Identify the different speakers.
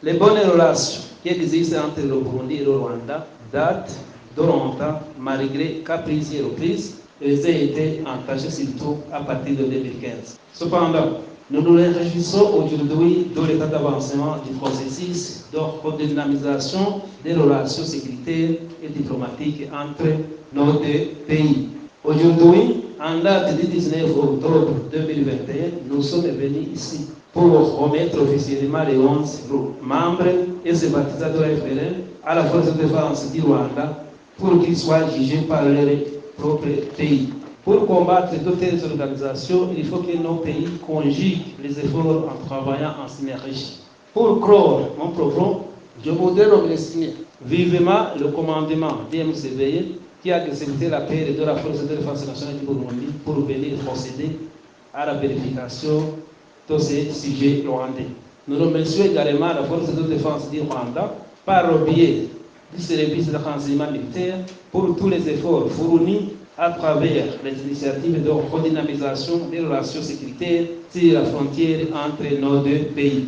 Speaker 1: Les bonnes relations qui existent entre le Burundi et le Rwanda datent de longtemps, malgré caprices et reprises. Elles ont été entachées surtout à partir de 2015. Cependant, nous nous réjouissons aujourd'hui de l'état d'avancement du processus de redynamisation des relations sécuritaires et diplomatiques entre nos deux pays. Aujourd'hui, en date du 19 octobre 2021, nous sommes venus ici pour remettre officiellement les 11 membres et sympathisants de la FLN à la force de défense du Rwanda pour qu'ils soient jugés par leur propre pays. Pour combattre toutes les organisations, il faut que nos pays conjuguent les efforts en travaillant en synergie. Pour clore mon propos, je voudrais remercier vivement le commandement DMCVE qui a accepté l'appel de la Force de défense nationale du Burundi pour venir procéder à la vérification de ces sujets rwandais. Nous remercions également la Force de défense du Rwanda par le biais du service de renseignement militaire pour tous les efforts fournis à travers les initiatives de redynamisation des relations sécuritaires sur la frontière entre nos deux pays.